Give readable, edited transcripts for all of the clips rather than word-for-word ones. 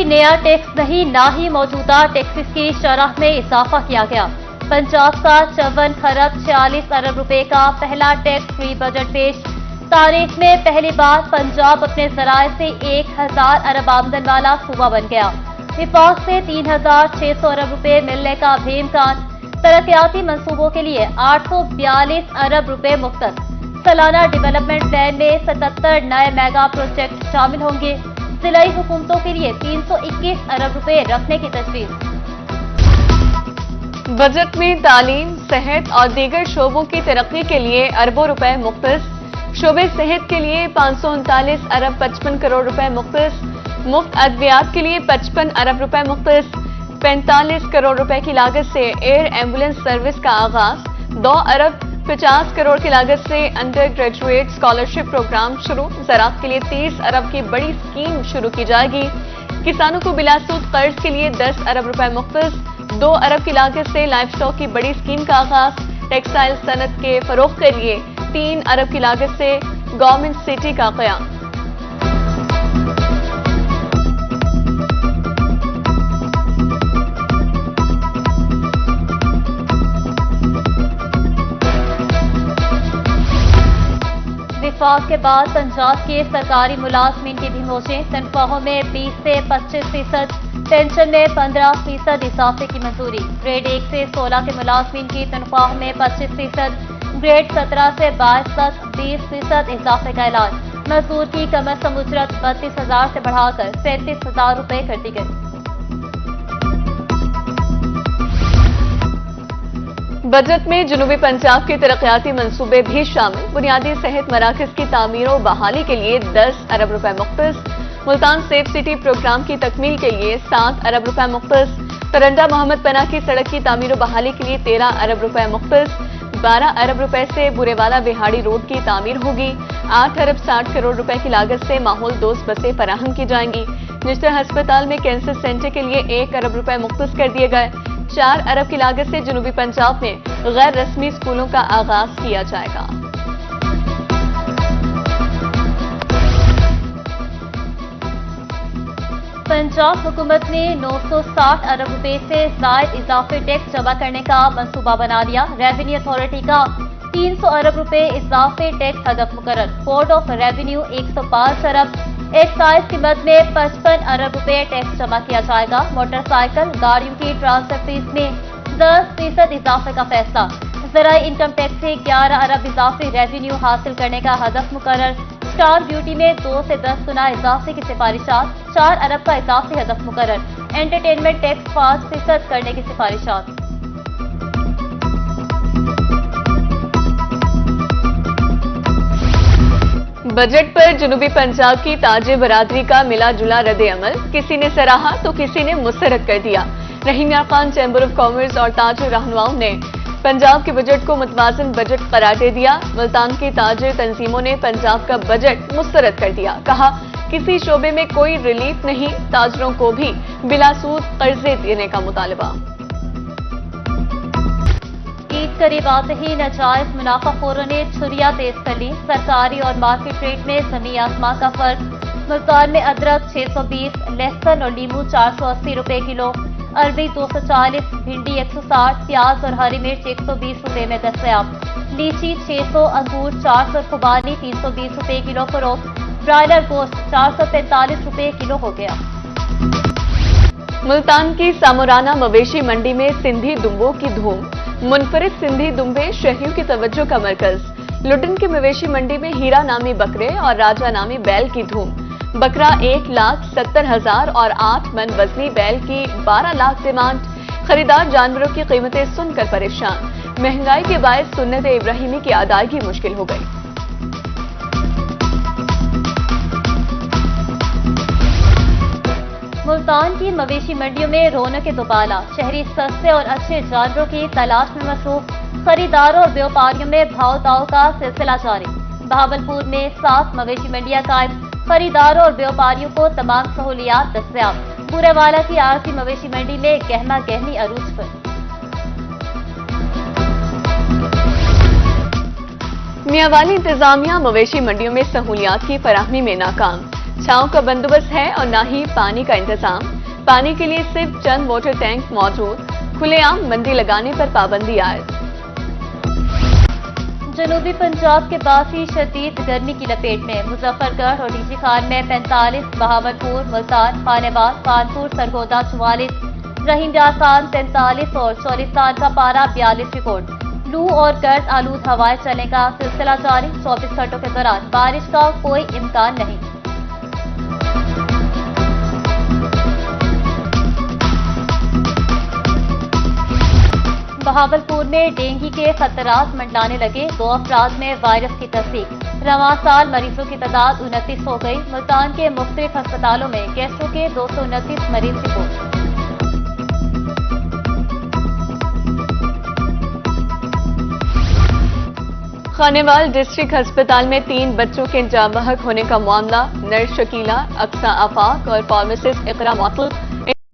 कोई नया टैक्स नहीं, ना ही मौजूदा टैक्सेस की शरह में इजाफा किया गया। पंजाब का 54 खरब 46 अरब रुपए का पहला टैक्स फ्री बजट पेश। तारीख में पहली बार पंजाब अपने जराए से 1000 अरब आमदन वाला सूबा बन गया। विफाक से 3600 अरब रुपए मिलने का भी इम्कान। तरक्याती मंसूबों के लिए 842 अरब रुपए मुख्तस। सालाना डेवलपमेंट प्लान में 77 नए मेगा प्रोजेक्ट शामिल होंगे। जिलाई हुकूमतों के लिए 321 अरब रुपए रखने की तजवीज। बजट में तालीम, सेहत और दीगर शोबों की तरक्की के लिए अरबों रुपए मुख्तस। शोबे सेहत के लिए 539 अरब 55 करोड़ रुपए मुख्तस। मुफ्त अद्वियात के लिए 55 अरब रुपए मुख्तस। 45 करोड़ रुपए की लागत से एयर एम्बुलेंस सर्विस का आगाज। 2 अरब 50 करोड़ की लागत से अंडर ग्रेजुएट स्कॉलरशिप प्रोग्राम शुरू। ज़राअत के लिए 30 अरब की बड़ी स्कीम शुरू की जाएगी। किसानों को बिलासूद कर्ज के लिए 10 अरब रुपए मुख्तस। 2 अरब की लागत से लाइफ स्टॉक की बड़ी स्कीम का आगाज। टेक्सटाइल सनत के फरोग के लिए 3 अरब की लागत से गवर्नमेंट सिटी का क़याम। विफाक के बाद पंजाब के सरकारी मुलाजमीन की भी मौजें। तनख्वाहों में 20 से 25%, पेंशन में 15% इजाफे की मंजूरी। ग्रेड 1 से 16 के मुलाजमीन की तनख्वाहों में 25%, ग्रेड 17 से 22 तक 20% इजाफे का ऐलान। मजदूर की कम से कम उजरत 32,000 से बढ़ाकर 37,000 रुपए कर दी गई। बजट में जनूबी पंजाब के तरक्याती मंसूबे भी शामिल। बुनियादी सेहत मराकज की तामीर और बहाली के लिए 10 अरब रुपए मुख्तस। मुल्तान सेफ सिटी प्रोग्राम की तकमील के लिए 7 अरब रुपए मुख्तस। तरंडा मोहम्मद पना की सड़क की तामीर और बहाली के लिए 13 अरब रुपए मुख्तस। 12 अरब रुपए से बुरेवाला बिहाड़ी रोड की तामीर होगी। 8 अरब 60 करोड़ रुपए की लागत से माहौल दोस्त बसें फराहम की जाएंगी। निश्चित अस्पताल में कैंसर सेंटर के लिए 1 अरब रुपए मुख्तस कर दिए गए। 4 अरब की लागत से जनूबी पंजाब में गैर रस्मी स्कूलों का आगाज किया जाएगा। पंजाब हुकूमत ने 960 अरब रुपए से जायद इजाफी टैक्स जमा करने का मंसूबा बना लिया। रेवेन्यू अथॉरिटी का 300 अरब रुपए इजाफी टैक्स हदफ मुकर्रर। Board of revenue 105 Arab. Excise की मद में 55 अरब रुपए टैक्स जमा किया जाएगा। मोटरसाइकिल गाड़ियों की ट्रांसफर फीस में 10% इजाफे का फैसला। ज़राई इनकम टैक्स से 11 अरब इजाफी रेवेन्यू हासिल करने का हदफ मुकर्रर। स्टार ड्यूटी में 2 से 10 गुना इजाफे की सिफारिशात। 4 अरब का इजाफी हदफ मुकर्रर। एंटरटेनमेंट टैक्स 5% करने की सिफारिशात। बजट पर जनूबी पंजाब की ताजिर बरादरी का मिला जुला रद्द अमल। किसी ने सराहा तो किसी ने मुस्तरद कर दिया। रहीम यार खान चैम्बर ऑफ कॉमर्स और ताजिर रहनुमाओं ने पंजाब के बजट को मुतवाज़िन बजट करार दे दिया। मुल्तान की ताजिर तंजीमों ने पंजाब का बजट मुस्तरद कर दिया। कहा किसी शोबे में कोई रिलीफ नहीं, ताजरों को भी बिलासूद कर्जे देने का मुतालबा। ईद करीब आते ही नाजायज मुनाफाखोरों ने छुरियां तेज कर ली। सरकारी और मार्केट रेट में जमीन आसमान का फर्क। मुल्तान में अदरक 620, लहसुन और नींबू 480 रुपए किलो, अरबी 240, भिंडी 160, प्याज और हरी मिर्च 120 रुपए में दस्तयाब। लीची 600, अंगूर 400, खुबानी 320 रुपए किलो फरोख्त। ब्रायलर गोश्त 445 रुपए किलो हो गया। मुल्तान की सामुराना मवेशी मंडी में सिंधी दुम्बों की धूम। मुनफरिद सिंधी दुम्बे शहरियों की तवज्जो का मरकज। लुडन की मवेशी मंडी में हीरा नामी बकरे और राजा नामी बैल की धूम। बकरा 1,70,000 और 8 मन वजनी बैल की 12 लाख डिमांड। खरीदार जानवरों की कीमतें सुनकर परेशान। महंगाई के बायस सुन्नत इब्राहिमी की अदायगी मुश्किल हो गई। मुल्तान की मवेशी मंडियों में रौनक दुबाला। शहरी सस्ते और अच्छे जानवरों की तलाश में मसरूफ। खरीदारों और व्यापारियों में भाव ताव का सिलसिला जारी। बहावलपुर में 7 मवेशी मंडियां कायम। खरीदारों और व्यापारियों को तमाम सहूलियात दस्तयाब। बुरेवाला की आरती मवेशी मंडी में गहमा गहमी अरूज पर। मियांवाली इंतजामिया मवेशी मंडियों में सहूलियात की फराहमी में नाकाम। छांव का बंदोबस्त है और न ही पानी का इंतजाम। पानी के लिए सिर्फ चंद वाटर टैंक मौजूद। खुलेआम मंडी लगाने पर पाबंदी आयद। जनूबी पंजाब के बासी शदीद गर्मी की लपेट में। मुजफ्फरगढ़ और डीजी खान में 45, बहावलपुर, मुल्तान, खानेवाल, कानपुर, सरगोदा 44, रहीम यासान 43 और चौलिस्तान का पारा 42 रिकॉर्ड। लू और गर्द आलूद हवाएं चलने का सिलसिला जारी। 24 घंटों के दौरान बारिश का कोई इम्कान नहीं। बहावलपुर में डेंगू के खतरात मंडलाने लगे। 2 अफराद में वायरस की तस्दीक। रवां साल मरीजों की तादाद 29 हो गई। मुल्तान के मुख्तलिफ अस्पतालों में गैस्ट्रो के 229 मरीज रिपोर्ट। खानेवाल डिस्ट्रिक्ट अस्पताल में 3 बच्चों के जाँ बहक होने का मामला। नर्स शकीला, अक्सा आफाक और फार्मासिस्ट इकरा मुअत्तल।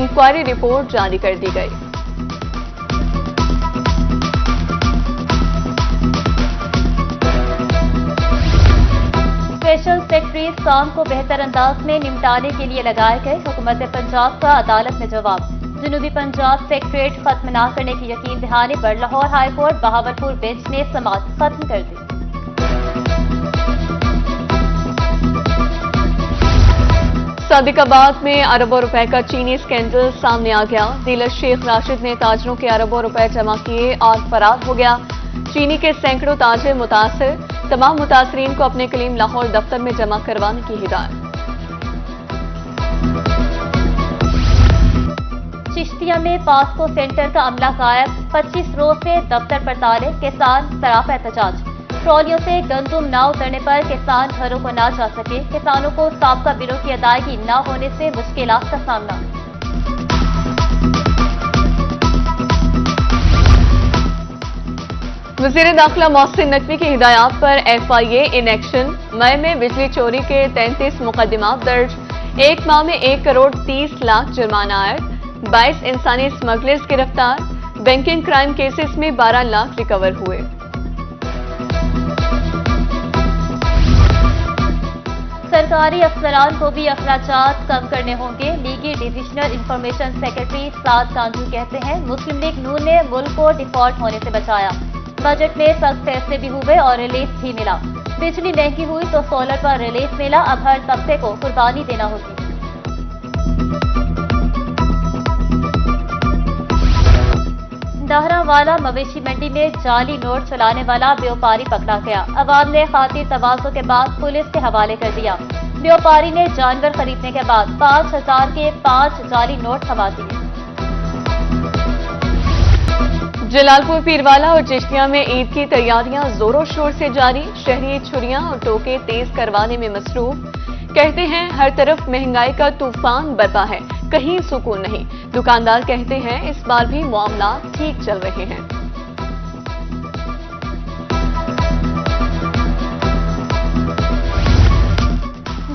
इंक्वायरी रिपोर्ट जारी कर दी गई। स्पेशल सेक्रेटरीज काम को बेहतर अंदाज में निपटाने के लिए लगाए गए। हुकूमत पंजाब का अदालत में जवाब। जनूबी पंजाब सेक्रेटरीट खत्म न करने की यकीन दहाने पर Lahore high court Bahawalpur bench ने समाअत खत्म कर दी। सादिकाबाद में अरबों रुपए का चीनी स्कैंडल सामने आ गया। डीलर शेख राशिद ने ताजरों के अरबों रुपए जमा किए और फरार हो गया। चीनी के सैकड़ों ताजिर मुतासिर। तमाम मुतासरीन को अपने कलीम लाहौर दफ्तर में जमा करवाने की हिदायत। चिश्तिया में पास्को सेंटर का अमला गायब। 25 रोज से दफ्तर पर ताले। किसान सराफा एहतजाज। ट्रॉलियों से गंदुम न उतरने पर किसान घरों को न जा सके। किसानों को साबका बिलों की अदायगी न होने से मुश्किलात का सामना। वज़ीर दाखिला मोहसिन नकवी की हिदायत पर FIA इन एक्शन। मई में बिजली चोरी के 33 मुकदमात दर्ज। 1 माह में 1 करोड़ 30 लाख जुर्माना आयद। 22 इंसानी स्मगलर्स गिरफ्तार। बैंकिंग क्राइम केसेस में 12 लाख रिकवर हुए। सरकारी अफसरान को भी अखराजात कम करने होंगे। लीगी डिविजनल इंफॉर्मेशन सेक्रेटरी साद कांजू कहते हैं मुस्लिम लीग नून ने मुल्क को डिफॉल्ट होने से बचाया। बजट में सख्त फैसले भी हुए और रिलीफ भी मिला। बिजली महंगी हुई तो सोलर पर रिलीफ मिला। अब हर तबके को कुर्बानी देना होगी। दाहरावाला मवेशी मंडी में जाली नोट चलाने वाला व्यापारी पकड़ा गया। अवाम ने खातिर तवाज़ो के बाद पुलिस के हवाले कर दिया। व्यापारी ने जानवर खरीदने के बाद 5000 के 5 जाली नोट थमा दिए। जलालपुर पीरवाला और चिश्तिया में ईद की तैयारियां जोरों शोर से जारी। शहरी छुरियां और टोके तेज करवाने में मसरूफ। कहते हैं हर तरफ महंगाई का तूफान बरपा है, कहीं सुकून नहीं। दुकानदार कहते हैं इस बार भी मामला ठीक चल रहे हैं।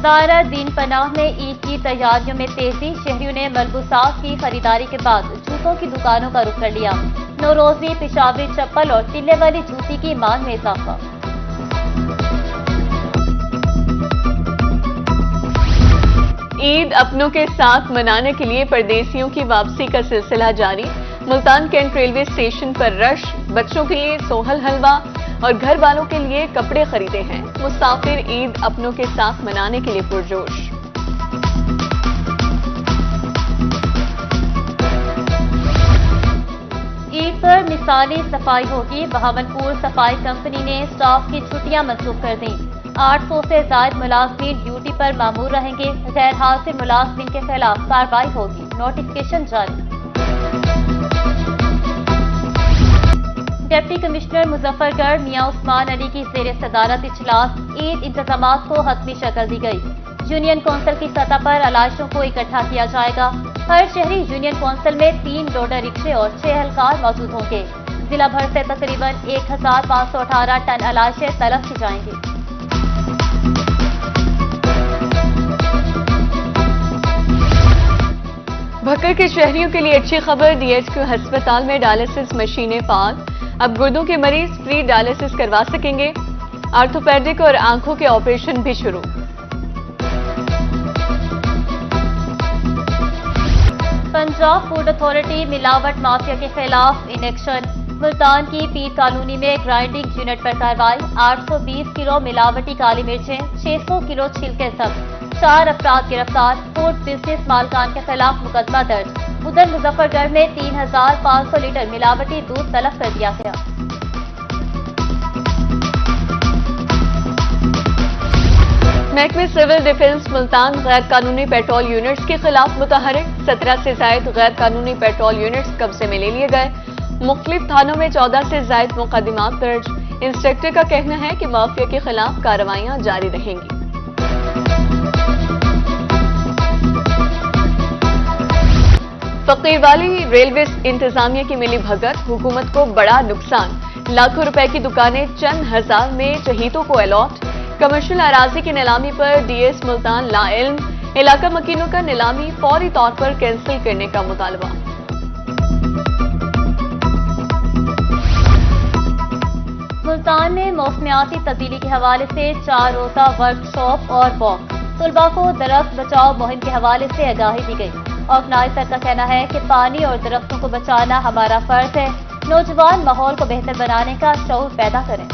दायरा दीन पनाह में ईद की तैयारियों में तेजी। शहरियों ने मलबूसात की खरीदारी के बाद जूतों की दुकानों का रुख कर लिया। नौरोजी, पिशावरी चप्पल और टिल्ले वाली जूती की मांग में इजाफा। ईद अपनों के साथ मनाने के लिए परदेसियों की वापसी का सिलसिला जारी। मुल्तान कैंट रेलवे स्टेशन पर रश। बच्चों के लिए सोहल हलवा और घर वालों के लिए कपड़े खरीदे हैं। मुसाफिर ईद अपनों के साथ मनाने के लिए पुरजोश। ईद पर मिसाली सफाई होगी। बहावलपुर सफाई कंपनी ने स्टाफ की छुट्टियां मंसूख कर दी। 800 से ज्यादा मुलाजमीन ड्यूटी पर मामूर रहेंगे। गैर हाजिर मुलाजमीन के खिलाफ कार्रवाई होगी। नोटिफिकेशन जारी। डिप्टी कमिश्नर मुजफ्फरगढ़ मियां उस्मान अली की जेर सदारत इजलास। ईद इंतजामात को हतमी शक्ल दी गई। यूनियन कौंसिल की सतह पर अलाइशों को इकट्ठा किया जाएगा। हर शहरी यूनियन कौंसिल में 3 लोडर रिक्शे और 6 एहलकार मौजूद होंगे। जिला भर से तकरीबन 1518 टन अलाइशें तलब की जाएंगी। भक्कर के शहरियों के लिए अच्छी खबर। DHQ अस्पताल में डायलिसिस मशीनें फाल। अब गुर्दों के मरीज फ्री डायलिसिस करवा सकेंगे। आर्थोपेडिक और आंखों के ऑपरेशन भी शुरू। पंजाब फूड अथॉरिटी मिलावट माफिया के खिलाफ इन एक्शन। मुल्तान की पीर कॉलोनी में ग्राइंडिंग यूनिट पर कार्रवाई। 820 किलो मिलावटी काली मिर्चें, 600 किलो छिलके जब्त। 4 अफराद गिरफ्तार। फूड बिजनेस मालकान के खिलाफ मुकदमा दर्ज। उधर मुजफ्फरगढ़ में 3500 लीटर मिलावटी दूध तलब कर दिया गया। महकमे सिविल डिफेंस मुल्तान गैर कानूनी पेट्रोल यूनिट्स के खिलाफ मुतहरिक। 17 से जायद गैर कानूनी पेट्रोल यूनिट्स कब्जे में ले लिए गए। मुख्तलिफ थानों में 14 से जायद मुकदमात दर्ज। इंस्पेक्टर का कहना है कि माफिया के खिलाफ कार्रवाइयां जारी रहेंगी। फकीरवाली रेलवे इंतजामिया की मिली भगत, हुकूमत को बड़ा नुकसान। लाखों रुपए की दुकानें चंद हजार में शहीदों को अलॉट। कमर्शियल अराजी की नीलामी पर डीएस मुल्तान लाइल्म। इलाका मकीनों का नीलामी फौरी तौर पर कैंसिल करने का मुतालबा। मुल्तान में मौसमियाती तब्दीली के हवाले से 4 रोजा वर्कशॉप और वॉक। तलबा को दरख्त बचाओ मुहिम के हवाले से आगाही दी गई। ऑर्गेनाइजर का कहना है कि पानी और दरख्तों को बचाना हमारा फर्ज है। नौजवान माहौल को बेहतर बनाने का शऊर पैदा करें।